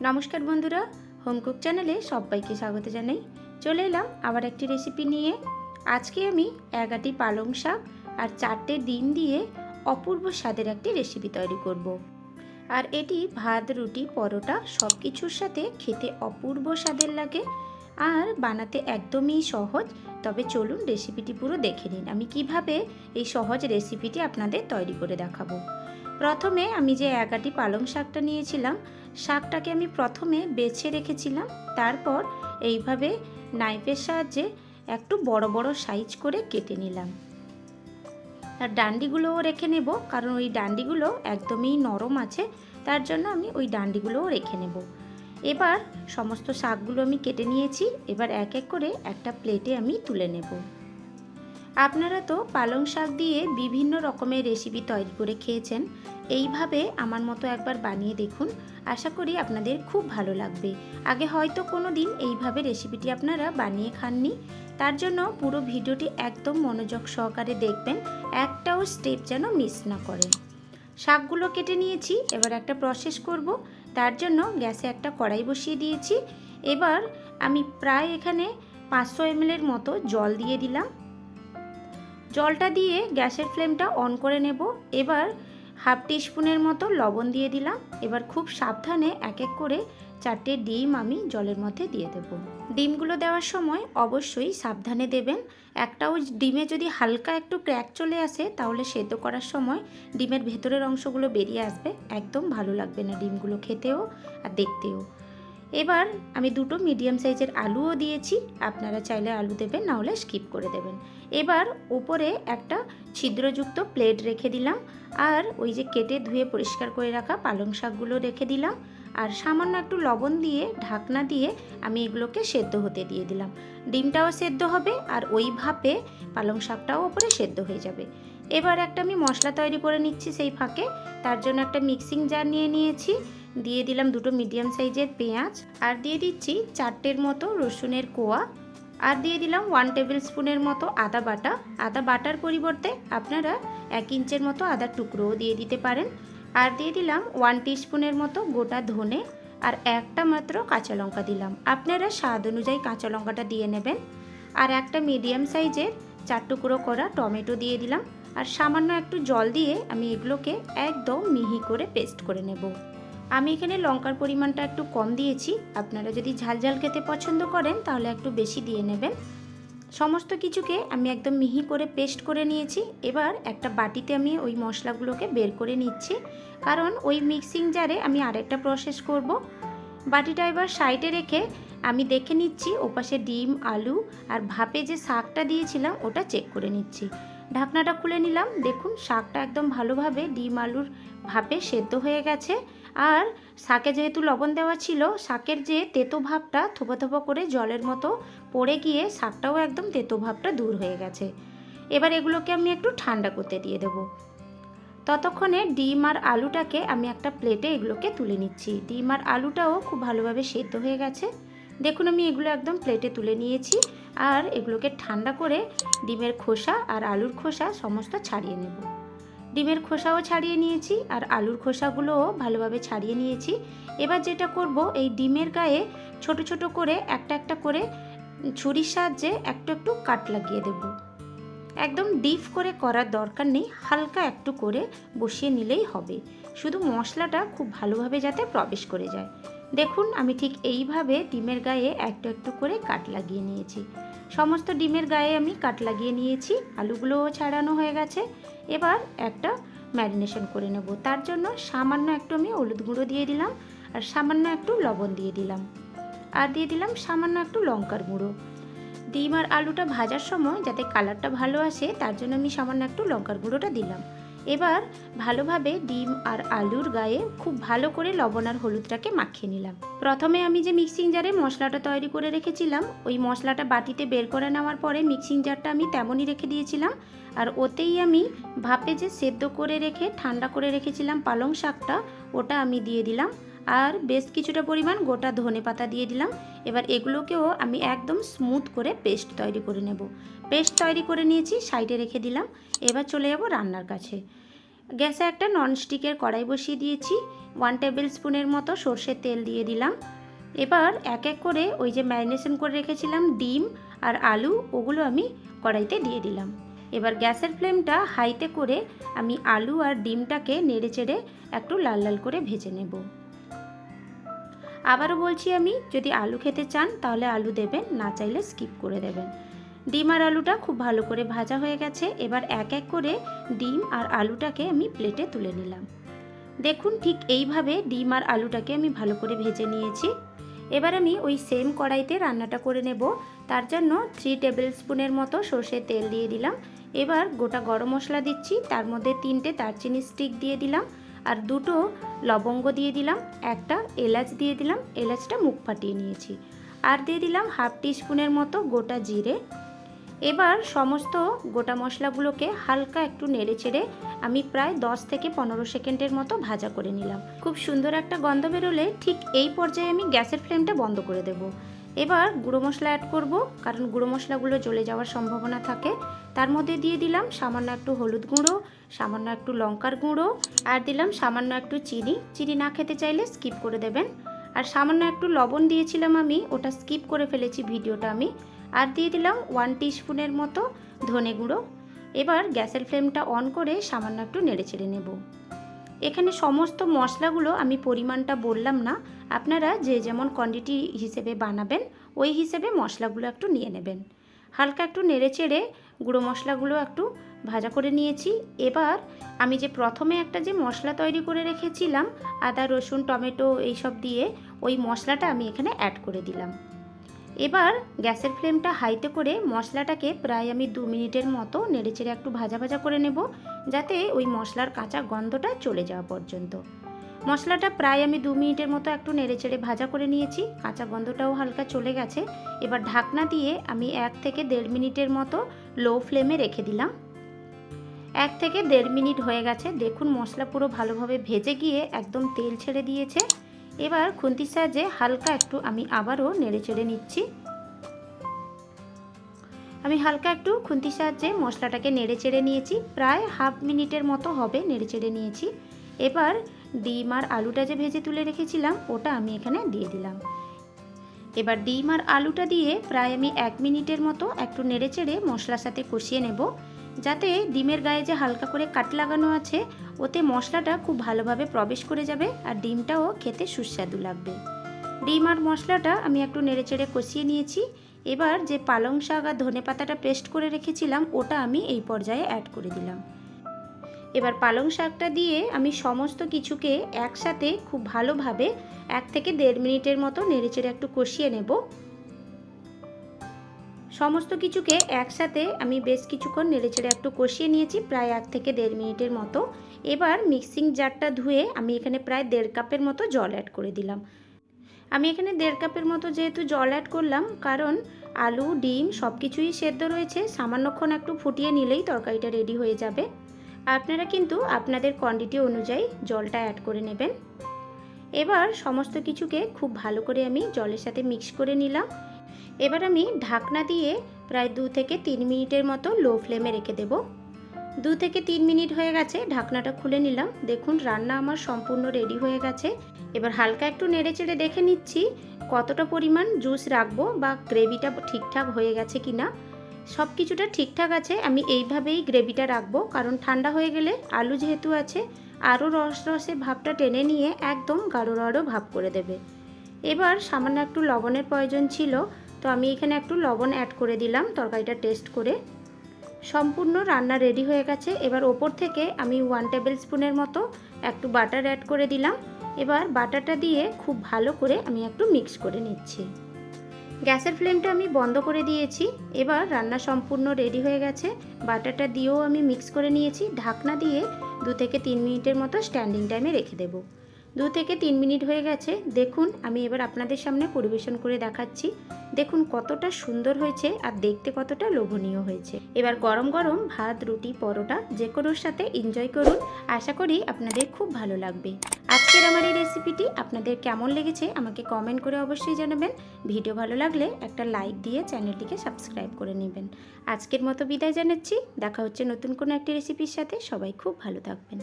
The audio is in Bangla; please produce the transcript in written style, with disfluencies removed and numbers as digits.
নমস্কার বন্ধুরা, হোমকুক চ্যানেলে সবাইকে স্বাগত জানাই। চলে এলাম আবার একটি রেসিপি নিয়ে। আজকে আমি 11টি পালং শাক আর 4টে ডিম দিয়ে অপূর্ব স্বাদের একটি রেসিপি তৈরি করব। আর এটি ভাত, রুটি, পরোটা সব কিছুর সাথে খেতে অপূর্ব স্বাদের লাগে আর বানাতে একদমই সহজ। তবে চলুন রেসিপিটি পুরো দেখে নিন আমি কিভাবে এই সহজ রেসিপিটি আপনাদের তৈরি করে দেখাবো। প্রথমে আমি যে 11টি পালং শাকটা নিয়েছিলাম, শাকটাকে আমি প্রথমে বেছে রেখেছিলাম। তারপর এইভাবে নাইফের সাহায্যে একটু বড় বড় সাইজ করে কেটে নিলাম। আর ডান্ডিগুলোও রেখে নেব, কারণ ওই ডান্ডিগুলো একদমই নরম আছে, তার জন্য আমি ওই ডান্ডিগুলোও রেখে নেব। এবার সমস্ত শাকগুলো আমি কেটে নিয়েছি। এবার এক এক করে একটা প্লেটে আমি তুলে নেব। আপনারা তো পালং শাক দিয়ে বিভিন্ন রকমের রেসিপি তৈরি করে খেয়েছেন। এইভাবে আমার মতো একবার বানিয়ে দেখুন, আশা করি আপনাদের খুব ভালো লাগবে। আগে হয়তো কোনো দিন এইভাবে রেসিপিটি আপনারা বানিয়ে খাননি, তার জন্য পুরো ভিডিওটি একদম মনোযোগ সহকারে দেখবেন, একটাও স্টেপ যেন মিস না করেন। শাকগুলো কেটে নিয়েছি, এবার একটা প্রসেস করব। তার জন্য গ্যাসে একটা কড়াই বসিয়ে দিয়েছি। এবার আমি প্রায় এখানে 500 ml মতো জল দিয়ে দিলাম। জলটা দিয়ে গ্যাসের ফ্লেমটা অন করে নেব। এবার হাফ টিস্পুনের মতো লবণ দিয়ে দিলাম। এবার খুব সাবধানে এক এক করে 4টে ডিম আমি জলের মধ্যে দিয়ে দেব। ডিমগুলো দেওয়ার সময় অবশ্যই সাবধানে দেবেন। একটাও ডিমে যদি হালকা একটু ক্র্যাক চলে আসে, তাহলে সেদ্ধ করার সময় ডিমের ভেতরের অংশগুলো বেরিয়ে আসবে, একদম ভালো লাগবে না ডিমগুলো খেতেও আর দেখতেও। এবার আমি 2টো মিডিয়াম সাইজের আলুও দিয়েছি, আপনারা চাইলে আলু দেবেন, না হলে স্কিপ করে দেবেন। এবার উপরে একটা ছিদ্রযুক্ত প্লেট রেখে দিলাম, আর ওই যে কেটে ধুয়ে পরিষ্কার করে রাখা পালং শাকগুলো রেখে দিলাম, আর সামান্য একটু লবণ দিয়ে ঢাকনা দিয়ে আমি এগুলোকে সেদ্ধ হতে দিয়ে দিলাম। ডিমটাও সেদ্ধ হবে আর ওই ভাপে পালং শাকটাও ওপরে সেদ্ধ হয়ে যাবে। এবার একটা আমি মশলা তৈরি করে নিচ্ছি সেই ফাঁকে। তার জন্য একটা মিক্সিং জার নিয়ে নিয়েছি, দিয়ে দিলাম 2টো মিডিয়াম সাইজের পেঁয়াজ, আর দিয়ে দিচ্ছি 4টের মতো রসুনের কোয়া, আর দিয়ে দিলাম 1 টেবিল স্পুনের মতো আদা বাটা। আদা বাটার পরিবর্তে আপনারা 1 ইঞ্চের মতো আদার টুকরোও দিয়ে দিতে পারেন। আর দিয়ে দিলাম 1 টিস্পুনের মতো গোটা ধনে, আর একটা মাত্র কাঁচা লঙ্কা দিলাম। আপনারা স্বাদ অনুযায়ী কাঁচা লঙ্কাটা দিয়ে নেবেন। আর একটা মিডিয়াম সাইজের 4 টুকরো করা টমেটো দিয়ে দিলাম, আর সামান্য একটু জল দিয়ে আমি এগুলোকে একদম মিহি করে পেস্ট করে নেব। আমি এখানে লঙ্কার পরিমাণটা একটু কম দিয়েছি, আপনারা যদি ঝাল ঝাল খেতে পছন্দ করেন তাহলে একটু বেশি দিয়ে নেবেন। সমস্ত কিছুকে আমি একদম মিহি করে পেস্ট করে নিয়েছি। এবার একটা বাটিতে আমি ওই মশলাগুলোকে বের করে নিচ্ছি, কারণ ওই মিক্সিং জারে আমি আরেকটা প্রসেস করব। বাটিটা এবার সাইডে রেখে আমি দেখে নিচ্ছি ওপাশে ডিম, আলু আর ভাপে যে শাকটা দিয়েছিলাম ওটা চেক করে নিচ্ছি। ঢাকনাটা খুলে নিলাম, দেখুন শাকটা একদম ভালোভাবে ডিম আলুর ভাপে সেদ্ধ হয়ে গেছে। আর শাকে যেহেতু লবণ দেওয়া ছিল, শাকের যে তেতো ভাবটা থোপা থোপা করে জলের মতো পড়ে গিয়ে শাকটাও একদম তেতো ভাবটা দূর হয়ে গেছে। এবার এগুলোকে আমি একটু ঠান্ডা করতে দিয়ে দেব। ততক্ষণে ডিম আর আলুটাকে আমি একটা প্লেটে এগুলোকে তুলে নিচ্ছি। ডিম আর আলুটাও খুব ভালোভাবে সেদ্ধ হয়ে গেছে। দেখুন আমি এগুলো একদম প্লেটে তুলে নিয়েছি, আর এগুলোকে ঠান্ডা করে ডিমের খোসা আর আলুর খোসা সমস্ত ছাড়িয়ে নেব। ডিমের খোসাও ছাড়িয়ে নিয়েছি আর আলুর খোসাগুলোও ভালোভাবে ছাড়িয়ে নিয়েছি। এবার যেটা করব, এই ডিমের গায়ে ছোট ছোট করে একটা একটা করে ছুরির সাহায্যে একটু একটু কাট লাগিয়ে দেব। একদম ডিপ করে করার দরকার নেই, হালকা একটু করে বসিয়ে নিলেই হবে, শুধু মশলাটা খুব ভালোভাবে যাতে প্রবেশ করে যায়। দেখুন আমি ঠিক এইভাবে ডিমের গায়ে একটু একটু করে কাট লাগিয়ে নিয়েছি। সমস্ত ডিমের গায়ে আমি কাট লাগিয়ে নিয়েছি, আলুগুলোও ছাড়ানো হয়ে গেছে। এবার একটা ম্যারিনেশন করে নেব। তার জন্য সামান্য একটু আমি হলুদ গুঁড়ো দিয়ে দিলাম, আর সামান্য একটু লবণ দিয়ে দিলাম, আর দিয়ে দিলাম সামান্য একটু লঙ্কার গুঁড়ো। ডিম আর আলুটা ভাজার সময় যাতে কালারটা ভালো আসে, তার জন্য আমি সামান্য একটু লঙ্কার গুঁড়োটা দিলাম। এবার ভালোভাবে ডিম আর আলুর গায়ে খুব ভালো করে লবণ আর হলুদটাকে মাখিয়ে নিলাম। প্রথমে আমি যে মিক্সিং জারে মশলাটা তৈরি করে রেখেছিলাম, ওই মশলাটা বাটিতে বের করে নেওয়ার পরে মিক্সিং জারটা আমি তেমনই রেখে দিয়েছিলাম, আর ওতেই আমি ভাপে যে সেদ্ধ করে রেখে ঠান্ডা করে রেখেছিলাম পালং শাকটা, ওটা আমি দিয়ে দিলাম, আর বেশ কিছুটা পরিমাণ গোটা ধনে পাতা দিয়ে দিলাম। এবার এগুলোকেও আমি একদম স্মুথ করে পেস্ট তৈরি করে নেব। পেস্ট তৈরি করে নিয়েছি, সাইডে রেখে দিলাম। এবার চলে যাব রান্নার কাছে। গ্যাসে একটা ননস্টিকের কড়াই বসিয়ে দিয়েছি। 1 টেবিল স্পুনের মতো সর্ষের তেল দিয়ে দিলাম। এবার এক এক করে ওই যে ম্যারিনেশন করে রেখেছিলাম ডিম আর আলু, ওগুলো আমি কড়াইতে দিয়ে দিলাম। এবার গ্যাসের ফ্লেমটা হাইতে করে আমি আলু আর ডিমটাকে নেড়ে চেড়ে একটু লাল লাল করে ভেজে নেব। আবারও বলছি, আমি যদি আলু খেতে চান তাহলে আলু দেবেন, না চাইলে স্কিপ করে দেবেন। ডিম আর আলুটা খুব ভালো করে ভাজা হয়ে গেছে। এবার এক এক করে ডিম আর আলুটাকে আমি প্লেটে তুলে নিলাম। দেখুন, ঠিক এইভাবে ডিম আর আলুটাকে আমি ভালো করে ভেজে নিয়েছি। এবার আমি ওই সেম কড়াইতে রান্নাটা করে নেব। তার জন্য 3 টেবিল স্পুনের মতো সর্ষের তেল দিয়ে দিলাম। এবার গোটা গরম মশলা দিচ্ছি, তার মধ্যে 3টে দারচিনি স্টিক দিয়ে দিলাম, আর 2টো লবঙ্গ দিয়ে দিলাম, একটা এলাচ দিয়ে দিলাম, এলাচটা মুখ ফাটিয়ে নিয়েছি, আর দিয়ে দিলাম হাফ টিস্পুনের মতো গোটা জিরে। এবার সমস্ত গোটা মশলাগুলোকে হালকা একটু নেড়ে চেড়ে আমি প্রায় 10 থেকে 15 সেকেন্ডের মতো ভাজা করে নিলাম। খুব সুন্দর একটা গন্ধ বেরোলে ঠিক এই পর্যায়ে আমি গ্যাসের ফ্লেমটা বন্ধ করে দেব। এবার গুঁড়ো মশলা অ্যাড করব, কারণ গুঁড়ো মশলাগুলো জ্বলে যাওয়ার সম্ভাবনা থাকে। তার মধ্যে দিয়ে দিলাম সামান্য একটু হলুদ গুঁড়ো, সামান্য একটু লঙ্কার গুঁড়ো, আর দিলাম সামান্য একটু চিনি। চিনি না খেতে চাইলে স্কিপ করে দেবেন। আর সামান্য একটু লবণ দিয়েছিলাম আমি, ওটা স্কিপ করে ফেলেছি ভিডিওটা আমি। আর দিয়ে দিলাম 1 টিস্পুনের মতো ধনে গুঁড়ো। এবার গ্যাসের ফ্লেমটা অন করে সামান্য একটু নেড়ে চেড়ে নেব। এখানে সমস্ত মশলাগুলো আমি পরিমাণটা বললাম না, আপনারা যে যেমন কোয়ান্টিটি হিসেবে বানাবেন ওই হিসেবে মশলাগুলো একটু নিয়ে নেবেন। হালকা একটু নেড়ে চেড়ে গুঁড়ো মশলাগুলো একটু ভাজা করে নিয়েছি। এবার আমি যে প্রথমে একটা যে মশলা তৈরি করে রেখেছিলাম আদা রসুন টমেটো এইসব দিয়ে, ওই মশলাটা আমি এখানে অ্যাড করে দিলাম। এবার গ্যাসের ফ্লেমটা হাইতে করে মশলাটাকে প্রায় আমি 2 মিনিটের মতো নেড়েচেড়ে একটু ভাজা ভাজা করে নেব, যাতে ওই মশলার কাঁচা গন্ধটা চলে যাওয়া পর্যন্ত। মশলাটা প্রায় আমি 2 মিনিটের মতো একটু নেড়েচেড়ে ভাজা করে নিয়েছি, কাঁচা গন্ধটাও হালকা চলে গেছে। এবার ঢাকনা দিয়ে আমি 1 থেকে 1.5 মিনিটের মতো লো ফ্লেমে রেখে দিলাম। 1 থেকে 1.5 মিনিট হয়ে গেছে। দেখুন, মশলা পুরো ভালোভাবে ভেজে গিয়ে একদম তেল ছেড়ে দিয়েছে। এবার খুন্তির সাহায্যে হালকা একটু আমি আবারও নেড়ে চেড়ে নিচ্ছি। আমি হালকা একটু খুন্তির সাহায্যে মশলাটাকে নেড়ে চেড়ে নিয়েছি, প্রায় হাফ মিনিটের মতো হবে নেড়ে চেড়ে নিয়েছি। এবার ডিম আর আলুটা যে ভেজে তুলে রেখেছিলাম ওটা আমি এখানে দিয়ে দিলাম। এবার ডিম আর আলুটা দিয়ে প্রায় আমি 1 মিনিটের মতো একটু নেড়ে চেড়ে মশলার সাথে কষিয়ে নেব, যাতে ডিমের গায়ে যে হালকা করে কাট লাগানো আছে ওতে মশলাটা খুব ভালোভাবে প্রবেশ করে যাবে আর ডিমটাও খেতে সুস্বাদু লাগবে। ডিম আর মশলাটা আমি একটু নেড়ে চেড়ে কষিয়ে নিয়েছি। এবার যে পালং শাক আর ধনেপাতাটা পেস্ট করে রেখেছিলাম ওটা আমি এই পর্যায়ে অ্যাড করে দিলাম। এবার পালং শাকটা দিয়ে আমি সমস্ত কিছুকে একসাথে খুব ভালোভাবে 1 থেকে 1.5 মিনিটের মতো নেড়ে চেড়ে একটু কষিয়ে নেব। সমস্ত কিছুকে একসাথে আমি বেশ কিছুক্ষণ নেড়েচেড়ে একটু কষিয়ে নিয়েছি, প্রায় 1 থেকে 1.5 মিনিটের মতো। এবার মিক্সিং জারটা ধুয়ে আমি এখানে প্রায় 1.5 কাপের মতো জল অ্যাড করে দিলাম। আমি এখানে 1.5 কাপের মতো যেহেতু জল অ্যাড করলাম, কারণ আলু ডিম সব কিছুই সেদ্ধ রয়েছে, সামান্যক্ষণ একটু ফুটিয়ে নিলেই তরকারিটা রেডি হয়ে যাবে। আপনারা কিন্তু আপনাদের কোয়ান্টিটি অনুযায়ী জলটা অ্যাড করে নেবেন। এবার সমস্ত কিছুকে খুব ভালো করে আমি জলের সাথে মিক্স করে নিলাম। এবার আমি ঢাকনা দিয়ে প্রায় 2 থেকে 3 মিনিটের মতো লো ফ্লেমে রেখে দেব। 2 থেকে 3 মিনিট হয়ে গেছে, ঢাকনাটা খুলে নিলাম। দেখুন, রান্না আমার সম্পূর্ণ রেডি হয়ে গেছে। এবার হালকা একটু নেড়েচেড়ে দেখে নিচ্ছি কতটা পরিমাণ জুস রাখবো বা গ্রেভিটা ঠিকঠাক হয়ে গেছে কিনা। সব কিছুটা ঠিকঠাক আছে। আমি এইভাবেই গ্রেভিটা রাখবো, কারণ ঠান্ডা হয়ে গেলে আলু যেহেতু আছে আরও রস রসে ভাবটা টেনে নিয়ে একদম গাঢ় গাঢ় ভাব করে দেবে। এবার সামান্য একটু লবণের প্রয়োজন ছিল, তো আমি এখানে একটু লবণ অ্যাড করে দিলাম তরকারিটা টেস্ট করে। সম্পূর্ণ রান্না রেডি হয়ে গেছে। এবার ওপর থেকে আমি 1 টেবিল স্পুনের মতো একটু বাটার অ্যাড করে দিলাম। এবার বাটারটা দিয়ে খুব ভালো করে আমি একটু মিক্স করে নিচ্ছি। গ্যাসের ফ্লেমটা আমি বন্ধ করে দিয়েছি। এবার রান্না সম্পূর্ণ রেডি হয়ে গেছে। বাটারটা দিয়েও আমি মিক্স করে নিয়েছি। ঢাকনা দিয়ে 2 থেকে 3 মিনিটের মতো স্ট্যান্ডিং টাইমে রেখে দেব। 2 থেকে 3 মিনিট হয়ে গেছে। দেখুন, আমি এবার আপনাদের সামনে পরিবেশন করে দেখাচ্ছি। দেখুন কতটা সুন্দর হয়েছে আর দেখতে কতটা লোভনীয় হয়েছে। এবার গরম গরম ভাত রুটি পরোটা যে কোনোর সাথে এনজয় করুন। আশা করি আপনাদের খুব ভালো লাগবে। আজকের আমার এই রেসিপিটি আপনাদের কেমন লেগেছে আমাকে কমেন্ট করে অবশ্যই জানাবেন। ভিডিও ভালো লাগলে একটা লাইক দিয়ে চ্যানেলটিকে সাবস্ক্রাইব করে নেবেন। আজকের মতো বিদায় জানাচ্ছি। দেখা হচ্ছে নতুন কোনো একটি রেসিপির সাথে। সবাই খুব ভালো থাকবেন।